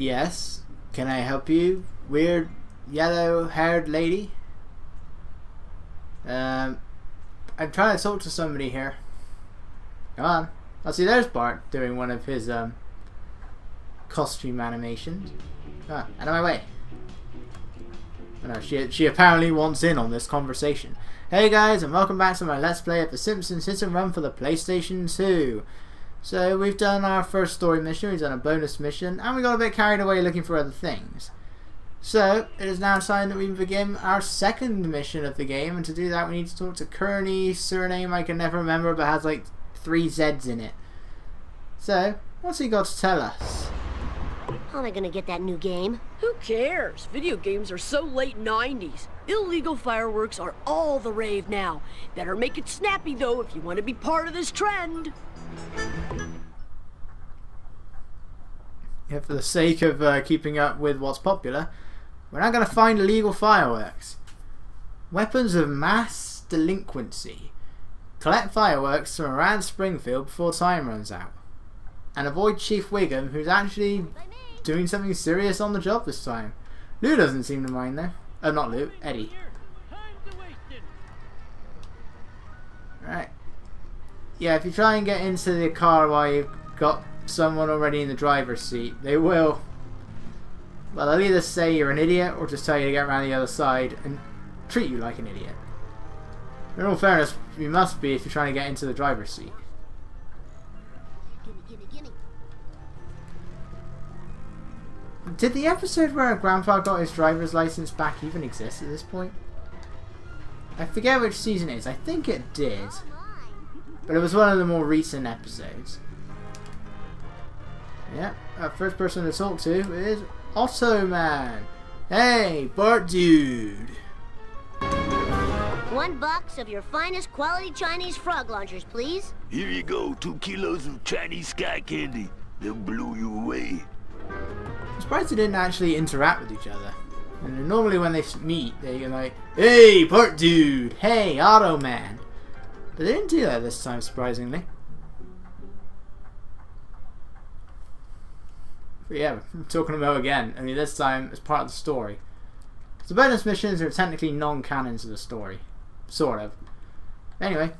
Yes, can I help you, weird yellow-haired lady? I'm trying to talk to somebody here. Come on. Oh, see, there's Bart doing one of his costume animations. Ah, out of my way. Oh, no, she apparently wants in on this conversation. Hey guys, and welcome back to my Let's Play of the Simpsons Hit and Run for the PlayStation 2. So we've done our first story mission, we've done a bonus mission, and we got a bit carried away looking for other things. So it is now time that we begin our second mission of the game, and to do that we need to talk to Kearney, surname I can never remember but has like 3 Z's in it. So, what's he got to tell us? How am I gonna get that new game? Who cares? Video games are so late 90s. Illegal fireworks are all the rave now. Better make it snappy though if you want to be part of this trend. Yeah, for the sake of keeping up with what's popular, we're not going to find illegal fireworks. Weapons of mass delinquency. Collect fireworks from around Springfield before time runs out. And avoid Chief Wiggum, who's actually doing something serious on the job this time. Lou doesn't seem to mind though. Oh, not Lou, Eddie. Right. Yeah, if you try and get into the car while you've got someone already in the driver's seat, they will. Well, they'll either say you're an idiot or just tell you to get around the other side and treat you like an idiot. In all fairness, you must be if you're trying to get into the driver's seat. Gimme. Did the episode where Grandpa got his driver's license back even exist at this point? I forget which season it is. I think it did. But it was one of the more recent episodes. Yeah, our first person to talk to is Otto Man. Hey, Bart dude. 1 box of your finest quality Chinese frog launchers, please. Here you go, 2 kilos of Chinese sky candy. They'll blow you away. I'm surprised they didn't actually interact with each other. And normally when they meet, they're like, hey, Bart dude. Hey, Otto Man. But they didn't do that this time, surprisingly. But yeah, we're talking about again. I mean, this time as part of the story. So bonus missions are technically non-canon to the story. Sort of. Anyway,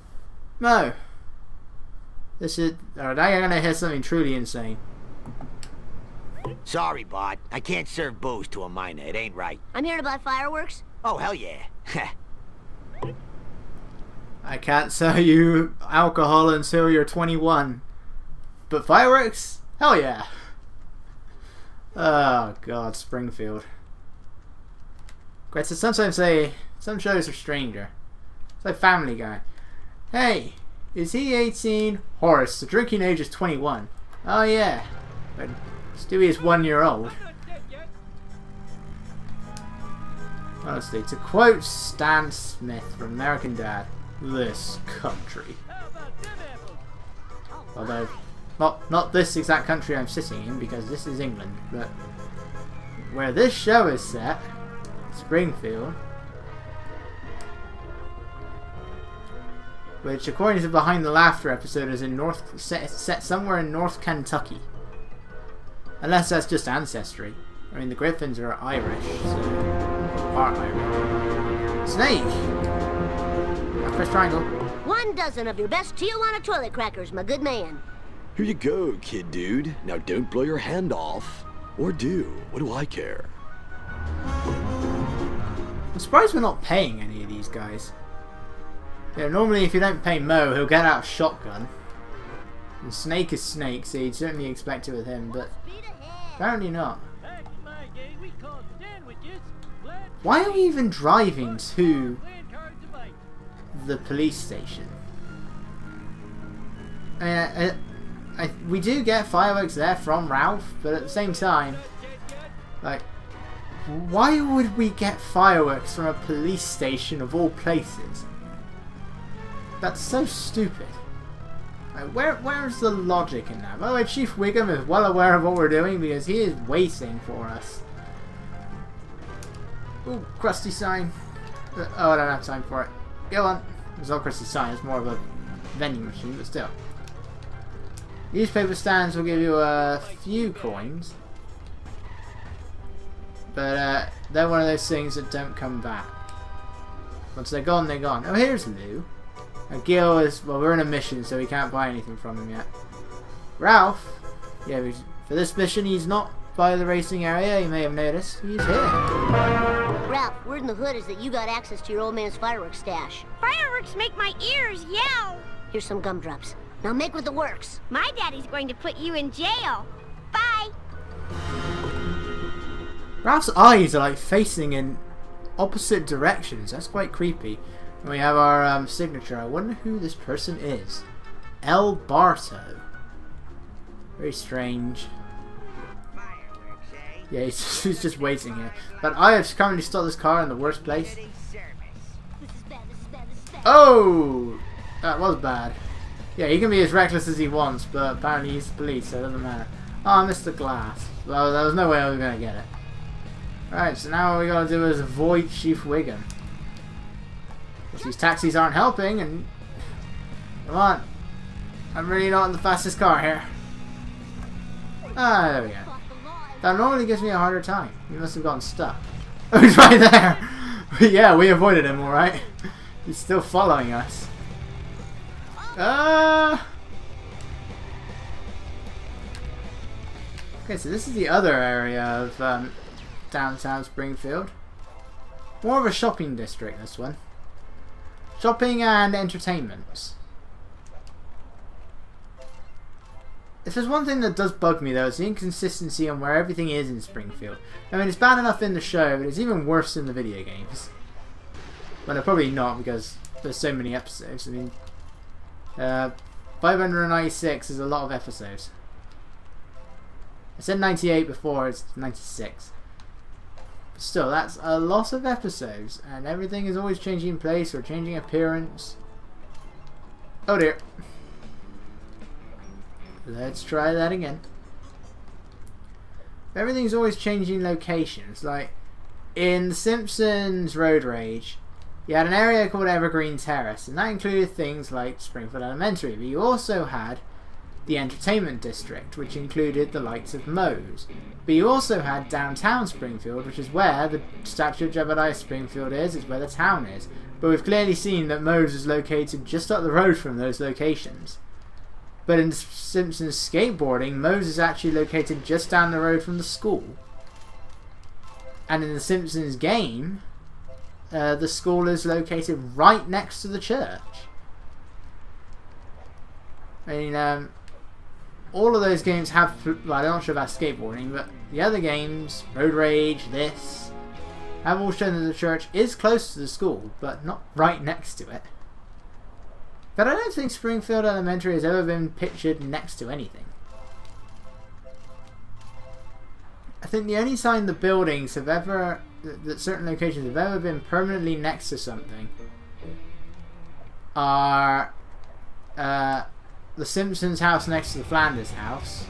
Mo. This is... now you're gonna hear something truly insane. Sorry, Bart. I can't serve booze to a minor. It ain't right. I'm here to buy fireworks. Oh, hell yeah. I can't sell you alcohol until you're 21. But fireworks? Hell yeah. Oh god, Springfield. Great, so sometimes some shows are stranger. It's like Family Guy. Hey, is he 18? Horace, the drinking age is 21. Oh yeah, but Stewie is 1 year old. Honestly, to quote Stan Smith from American Dad, this country. Although, not this exact country I'm sitting in, because this is England, but where this show is set, Springfield, which according to the Behind the Laughter episode is in set somewhere in North Kentucky. Unless that's just ancestry. I mean, the Griffins are Irish, so part Irish. Snake! Now press triangle. 1 dozen of your best Tijuana toilet crackers, my good man. Here you go, kid dude. Now don't blow your hand off. Or do. What do I care? I'm surprised we're not paying any of these guys. Yeah, normally if you don't pay Mo, he'll get out a shotgun. And Snake is Snake, so you'd certainly expect it with him, but apparently not. Why are we even driving to the police station? We do get fireworks there from Ralph, but at the same time, like, why would we get fireworks from a police station of all places? That's so stupid. Like, where's the logic in that? By the way, Chief Wiggum is well aware of what we're doing because he is waiting for us. Ooh, crusty sign. Oh, I don't have time for it. Go on. It's not a crusty sign, it's more of a vending machine, but still. Newspaper stands will give you a few coins. But they're one of those things that don't come back. Once they're gone, they're gone. Oh, here's Lou. Gil is, well, we're in a mission, so we can't buy anything from him yet. Ralph, yeah, for this mission, he's not by the racing area. You may have noticed. He's here. Ralph, word in the hood is that you got access to your old man's fireworks stash. Fireworks make my ears yell. Here's some gumdrops. Now make with the works. My daddy's going to put you in jail. Bye. Ralph's eyes are like facing in opposite directions. That's quite creepy. And we have our signature. I wonder who this person is. El Barto. Very strange. Yeah, he's just waiting here. But I have currently stopped this car in the worst place. This is bad, this is bad, this is bad. Oh! That was bad. Yeah, he can be as reckless as he wants, but apparently he's the police, so it doesn't matter. Oh, I missed the glass. Well, there was no way I was going to get it. Alright, so now what we got to do is avoid Chief Wiggum. Because these taxis aren't helping, and... Come on. I'm really not in the fastest car here. Ah, there we go. That normally gives me a harder time. He must have gotten stuck. Oh, he's right there! But yeah, we avoided him, alright? He's still following us. Okay, so this is the other area of downtown Springfield. More of a shopping district, this one. Shopping and entertainment. If there's one thing that does bug me though, it's the inconsistency on where everything is in Springfield. I mean, it's bad enough in the show, but it's even worse in the video games. Well, no, probably not, because there's so many episodes. I mean, 596 is a lot of episodes. I said 98 before, it's 96. But still, that's a lot of episodes, and everything is always changing place or changing appearance. Oh dear. Let's try that again. Everything's always changing locations. Like in The Simpsons Road Rage, you had an area called Evergreen Terrace, and that included things like Springfield Elementary, but you also had the entertainment district, which included the likes of Moe's. But you also had downtown Springfield, which is where the statue of Jebediah Springfield is, it's where the town is. But we've clearly seen that Moe's is located just up the road from those locations. But in Simpsons skateboarding, Moe's is actually located just down the road from the school. And in the Simpsons game, the school is located right next to the church. I mean, all of those games have, well, I'm not sure about skateboarding, but the other games, Road Rage, this, have all shown that the church is close to the school, but not right next to it. But I don't think Springfield Elementary has ever been pictured next to anything. I think the only sign the buildings have ever, that certain locations have ever been permanently next to something are the Simpsons house next to the Flanders house,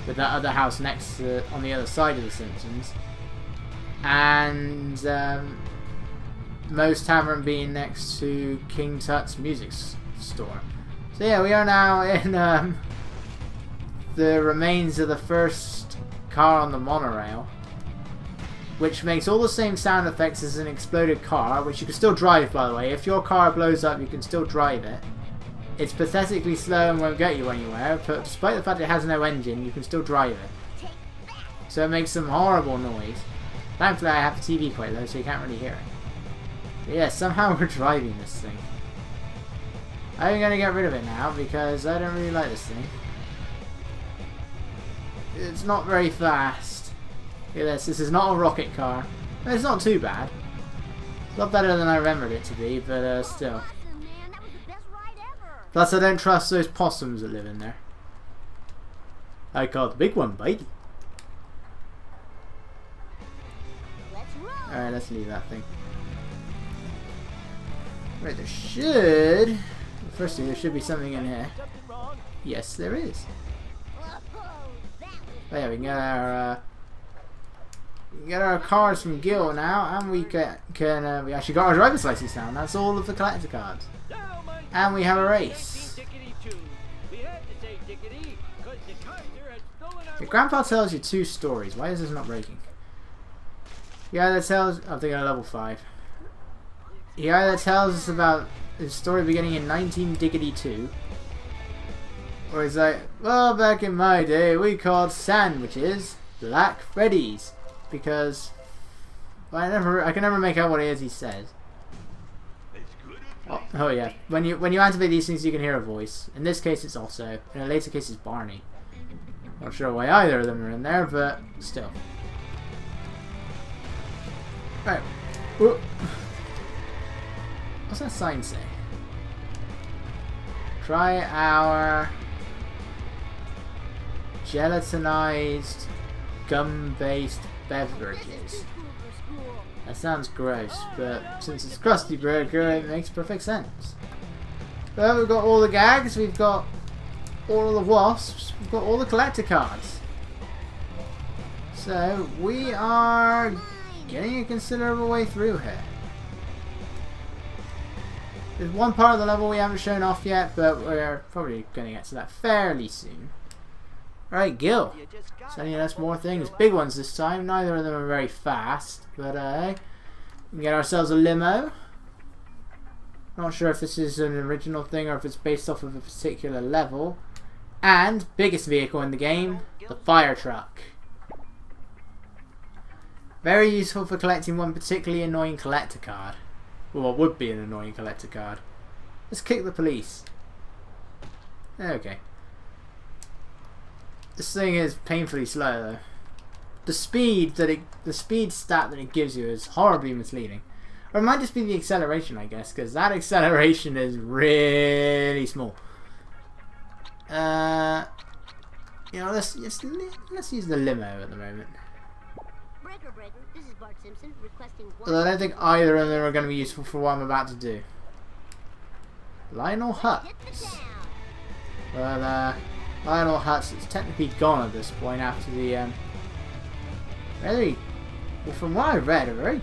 with that other house next to, on the other side of the Simpsons, and Moe's Tavern being next to King Tut's music store. So yeah, we are now in the remains of the first car on the monorail, which makes all the same sound effects as an exploded car, which you can still drive, by the way. If your car blows up, you can still drive it. It's pathetically slow and won't get you anywhere, but despite the fact it has no engine, you can still drive it. So it makes some horrible noise. Thankfully I have the TV quite low, so you can't really hear it. But yeah, somehow we're driving this thing. I'm going to get rid of it now, because I don't really like this thing. It's not very fast. Look at this is not a rocket car. It's not too bad. It's a lot better than I remembered it to be, but still. Plus, I don't trust those possums that live in there. I caught the big one, bite. Alright, let's leave that thing. Right, there should... Firstly, there should be something in here. Yes, there is. Oh yeah, we can get our cars from Gil now, and we can we actually got our driver's license now. And that's all of the collector cards. And we have a race. Your grandpa tells you 2 stories. Why is this not breaking? He either tells... I'm thinking of level 5. He either tells us about his story beginning in 19-2, or he's like, well, back in my day, we called sandwiches Black Freddy's, because I can never make out what it is he says. Oh yeah, when you activate these things, you can hear a voice. In this case, it's also. In a later case, it's Barney. Not sure why either of them are in there, but still. Right. Whoop. What's that sign say? Try our gelatinized gum-based beverages. That sounds gross, but since it's Krusty Burger, it makes perfect sense. Well, we've got all the gags, we've got all the wasps, we've got all the collector cards. So, we are getting a considerable way through here. There's one part of the level we haven't shown off yet, but we're probably going to get to that fairly soon. Alright, Gil. Sending us more things. Big ones this time. Neither of them are very fast, but we can get ourselves a limo. Not sure if this is an original thing or if it's based off of a particular level. And, biggest vehicle in the game, the fire truck. Very useful for collecting one particularly annoying collector card. Well, what would be an annoying collector card. Let's kick the police. Okay. This thing is painfully slow though. The speed stat that it gives you is horribly misleading. Or it might just be the acceleration, I guess, because that acceleration is really small. You know, let's use the limo at the moment. Breaker, this is Bart Simpson requesting one. Although I don't think either of them are going to be useful for what I'm about to do. Lionel Hutz. Well, Lionel Hutz is technically gone at this point after the very, well, from what I read, a very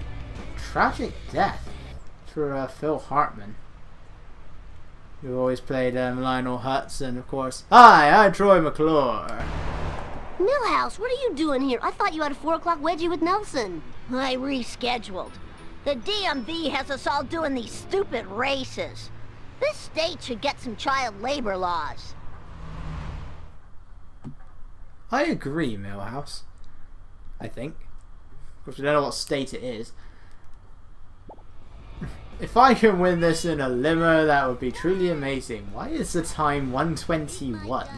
tragic death for Phil Hartman, who always played Lionel Hutz, and of course, hi, I'm Troy McClure. Millhouse, what are you doing here? I thought you had a 4 o'clock wedgie with Nelson. I rescheduled. The DMV has us all doing these stupid races. This state should get some child labor laws. I agree, Millhouse. I think. Of course, we don't know what state it is. If I can win this in a limo, that would be truly amazing. Why is the time 1:21?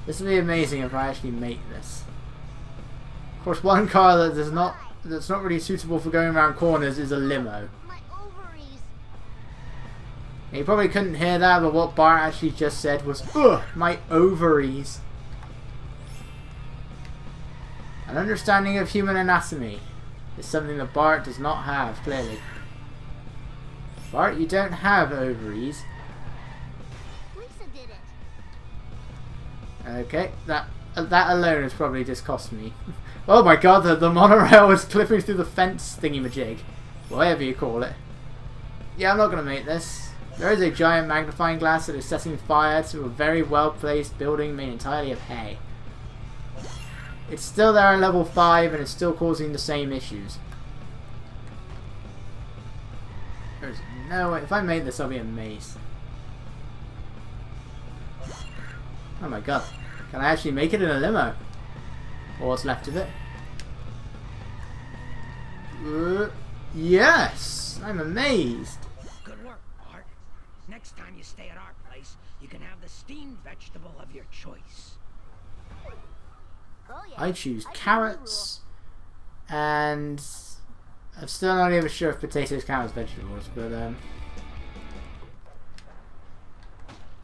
This would be amazing if I actually make this. Of course, one car that's not really suitable for going around corners is a limo. My ovaries. You probably couldn't hear that, but what Bart actually just said was, ugh, my ovaries. An understanding of human anatomy is something that Bart does not have, clearly. Bart, you don't have ovaries. Lisa did it. Okay, that alone has probably just cost me. Oh my god, the monorail is clipping through the fence thingy-majig. Whatever you call it. Yeah, I'm not going to make this. There is a giant magnifying glass that is setting fire to a very well-placed building made entirely of hay. It's still there at level 5 and it's still causing the same issues. There's no way. If I make this, I'll be amazed. Oh my god. Can I actually make it in a limo? Or what's left of it? Yes! I'm amazed! Good work, Bart. Next time you stay at our place, you can have the steamed vegetable of your choice. Oh, yeah. I choose carrots, and I'm still not even sure if potatoes count as vegetables, but I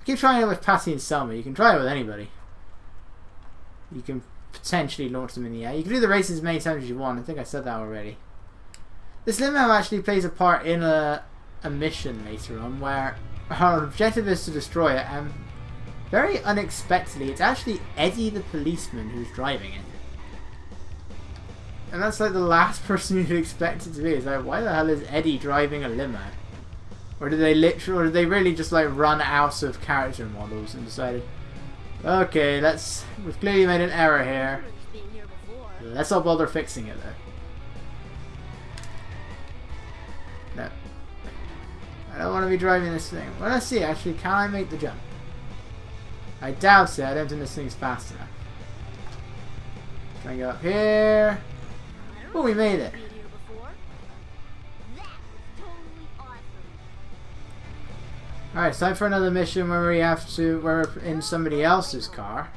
keep trying it with Patty and Selma. You can try it with anybody. You can potentially launch them in the air. You can do the races as many times as you want. I think I said that already. This limo actually plays a part in a mission later on where our objective is to destroy it, and very unexpectedly it's actually Eddie the policeman who's driving it. And that's like the last person you'd expect it to be. It's like, why the hell is Eddie driving a limo? Or did they really just like run out of character models and decided, okay, we've clearly made an error here. Been here before. Let's not bother fixing it though. No. I don't want to be driving this thing. Well, let's see, actually, can I make the jump? I doubt it. I don't think this thing's fast enough. Try and go up here. Oh, we made it. Alright, it's time for another mission where we're in somebody else's car.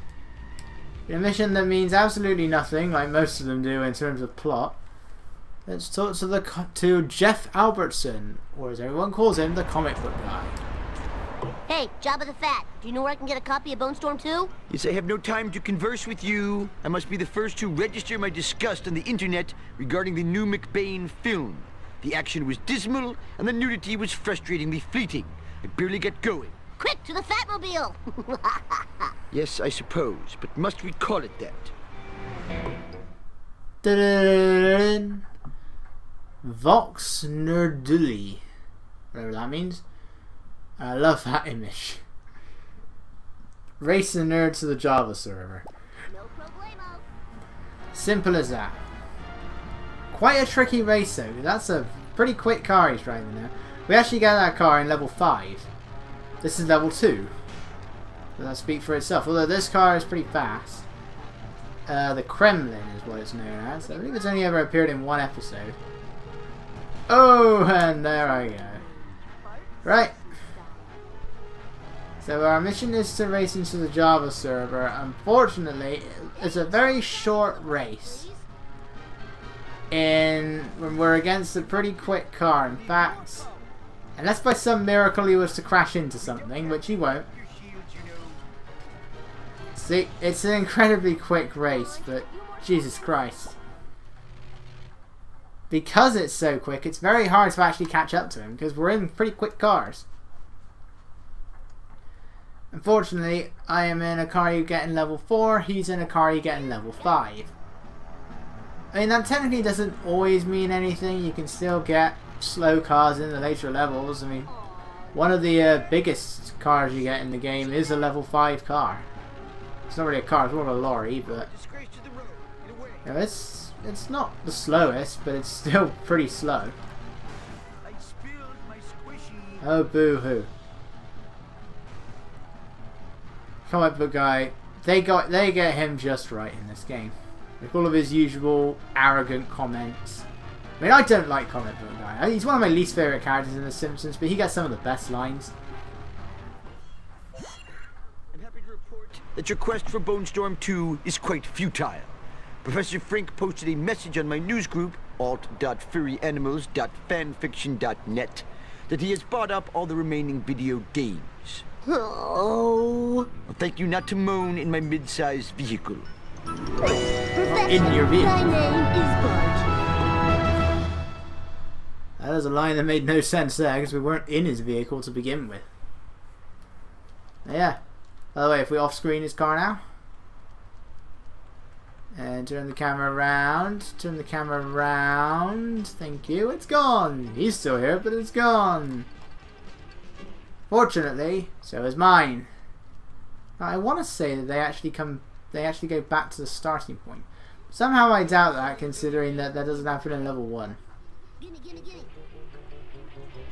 A mission that means absolutely nothing, like most of them do in terms of plot. Let's talk to Jeff Albertson, or as everyone calls him, the comic book guy. Hey, Jabba the Fatt, do you know where I can get a copy of Bonestorm 2? Yes, I have no time to converse with you. I must be the first to register my disgust on the internet regarding the new McBain film. The action was dismal, and the nudity was frustratingly fleeting. I barely get going. Quick, to the Fatmobile! Yes, I suppose, but must we call it that? Da-da-da-da-da. Vox Nerduli. Whatever that means. I love that image. Race the nerd to the Java server. No problemo. Simple as that. Quite a tricky race though. That's a pretty quick car he's driving there. We actually got that car in level 5. This is level 2. So that speaks for itself. Although this car is pretty fast. The Kremlin is what it's known as. I believe it's only ever appeared in one episode. Oh, and there I go. Right. So our mission is to race into the Java server. Unfortunately, it's a very short race. When we're against a pretty quick car. In fact, unless by some miracle he was to crash into something, which he won't. See, it's an incredibly quick race, but Jesus Christ. Because it's so quick, it's very hard to actually catch up to him, because we're in pretty quick cars. Unfortunately, I am in a car you get in level 4, he's in a car you get in level 5. I mean, that technically doesn't always mean anything. You can still get slow cars in the later levels. I mean, one of the biggest cars you get in the game is a level 5 car. It's not really a car, it's more of a lorry, but you know, it's not the slowest, but it's still pretty slow. Oh, boo-hoo. Comic book guy, they get him just right in this game. With all of his usual arrogant comments. I mean, I don't like comic book guy. He's one of my least favourite characters in The Simpsons, but he gets some of the best lines. I'm happy to report that your quest for Bonestorm 2 is quite futile. Professor Frink posted a message on my news group, alt.furryanimals.fanfiction.net, that he has bought up all the remaining video games. Oh. I'll thank you not to moan in my mid-sized vehicle. In your vehicle. My name is Bart. That was a line that made no sense there because we weren't in his vehicle to begin with. Yeah. By the way, if we off-screen his car now. And turn the camera around. Turn the camera around. Thank you. It's gone. He's still here, but it's gone. Fortunately, so is mine. Now, I want to say that they actually go back to the starting point. Somehow I doubt that, considering that that doesn't happen in level 1.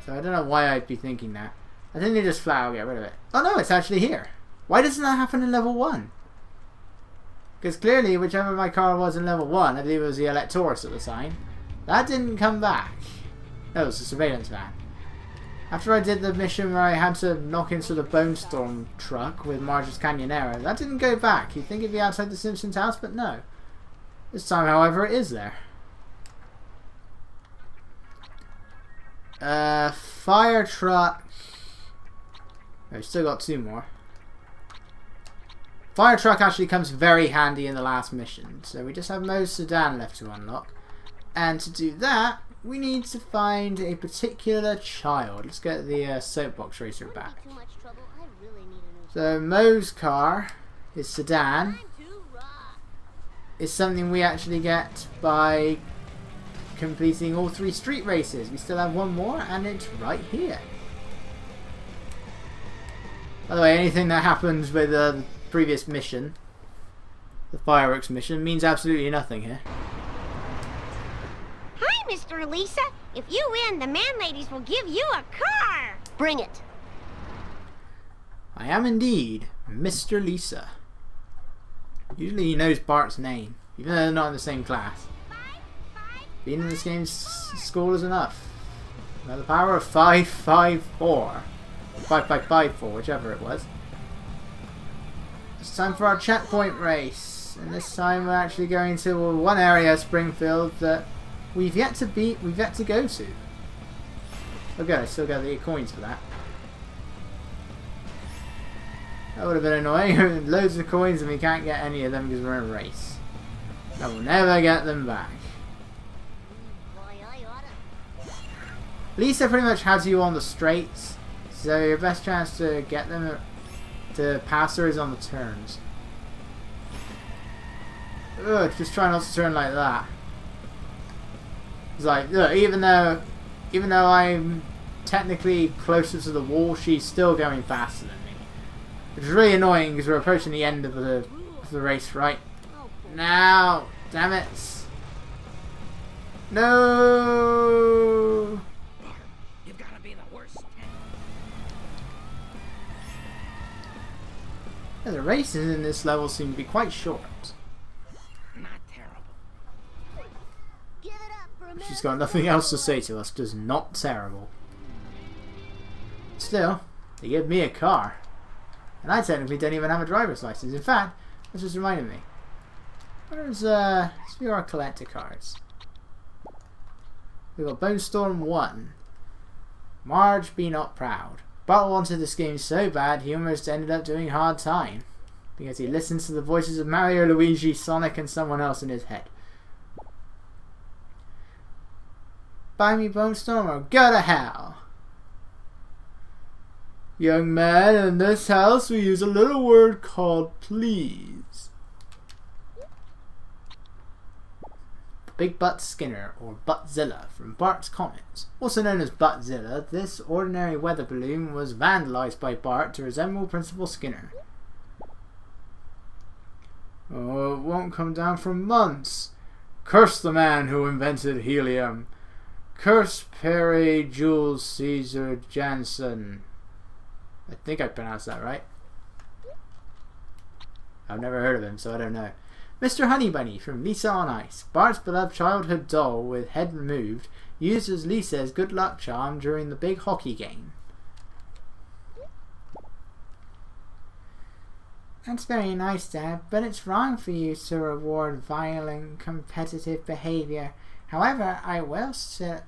So I don't know why I'd be thinking that. I think they just flat out get rid of it. Oh no, it's actually here. Why doesn't that happen in level 1? Because clearly, whichever my car was in level 1, I believe it was the Electoris at the time, that didn't come back. No, it was the surveillance van. After I did the mission where I had to knock into the Bonestorm truck with Marge's Canyonero, that didn't go back. You'd think it'd be outside the Simpsons house, but no. This time, however, it is there. Fire truck. I've still got 2 more. Fire truck actually comes very handy in the last mission. So we just have Moe's sedan left to unlock. And to do that, we need to find a particular child. Let's get the soapbox racer back. So Moe's car, his sedan, is something we actually get by completing all 3 street races. We still have 1 more, and it's right here. By the way, anything that happens with the previous mission The fireworks mission means absolutely nothing here. Hi, Mr. Lisa. If you win, the man ladies will give you a car. Bring it. I am indeed Mr. Lisa. Usually he knows Bart's name, even though they're not in the same class. Being in this game's school is enough. By the power of 554. 5554, whichever it was. It's time for our checkpoint race. And this time we're actually going to one area of Springfield that we've yet to go to. Okay, I still got the coins for that. That would have been annoying. Loads of coins and we can't get any of them because we're in a race. I will never get them back. Lisa pretty much has you on the straights, so your best chance to get them to pass her is on the turns. Ugh, just try not to turn like that. It's like, look, even though I'm technically closer to the wall, she's still going faster than me. Which is really annoying because we're approaching the end of the race, right? Now, damn it! No! You've got to be the worst. Yeah, the races in this level seem to be quite short. Not terrible. Give it up for a minute. She's got nothing else to say to us, just not terrible. Still, they give me a car. And I technically don't even have a driver's license. In fact, this just reminded me. Where's let's view our collector cards. We've got Bonestorm 1. Marge, be not proud. Bart wanted this game so bad he almost ended up doing hard time. Because he listens to the voices of Mario, Luigi, Sonic and someone else in his head. Buy me Bonestorm or go to hell. Young man, in this house we use a little word called please. Big Butt Skinner, or Buttzilla, from Bart's Comments. Also known as Buttzilla, this ordinary weather balloon was vandalized by Bart to resemble Principal Skinner. Oh, it won't come down for months. Curse the man who invented helium. Curse Perry Jules Caesar Jansen. I think I pronounced that right. I've never heard of him, so I don't know. Mr. Honeybunny from Lisa on Ice. Bart's beloved childhood doll with head removed, used as Lisa's good luck charm during the big hockey game. That's very nice, Dad, but it's wrong for you to reward violent, competitive behavior. However, I will sit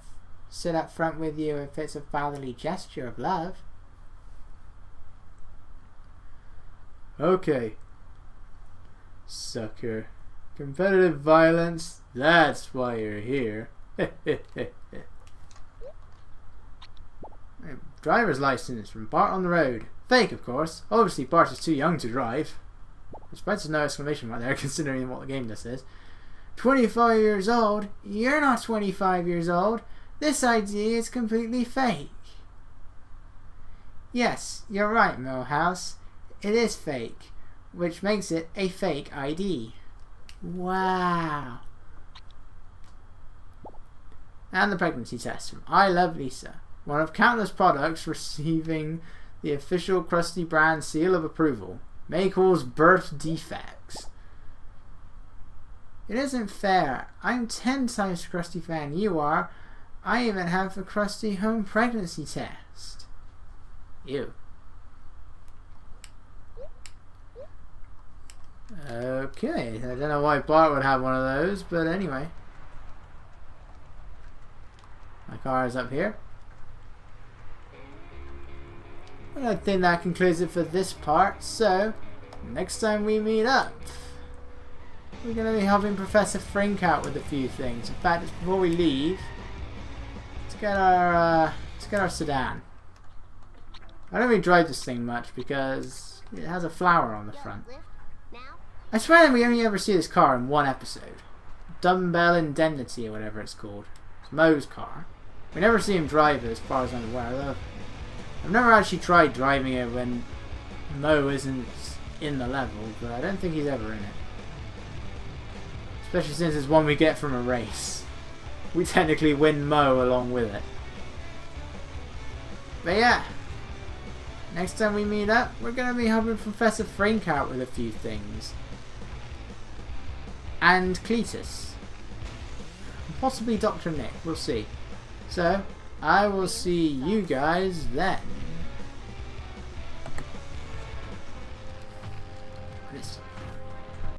up front with you if it's a fatherly gesture of love. Okay. Sucker. Competitive violence, that's why you're here. Driver's license from Bart on the road. Fake, of course. Obviously, Bart is too young to drive. Despite there's no exclamation right there, considering what the game this is. 25 years old? You're not 25 years old. This ID is completely fake. Yes, you're right, Millhouse. It is fake, which makes it a fake ID. Wow. And the pregnancy test from I Love Lisa. One of countless products receiving the official Krusty brand seal of approval. May cause birth defects. It isn't fair. I'm 10 times Krusty fan you are. I even have the Krusty home pregnancy test. Ew. Okay, I don't know why Bart would have one of those, but anyway. My car is up here. Well, I think that concludes it for this part, so next time we meet up, we're going to be helping Professor Frink out with a few things. In fact, just before we leave, let's get our sedan. I don't really drive this thing much because it has a flower on the front. I swear that we only ever see this car in one episode. Dumbbell Indemnity or whatever it's called. It's Moe's car. We never see him drive it as far as I'm aware, though. I've never actually tried driving it when Moe isn't in the level, but I don't think he's ever in it. Especially since it's one we get from a race. We technically win Mo along with it. But yeah. Next time we meet up, we're going to be helping Professor Frink out with a few things. And Cletus. Possibly Dr. Nick, we'll see. So, I will see you guys then.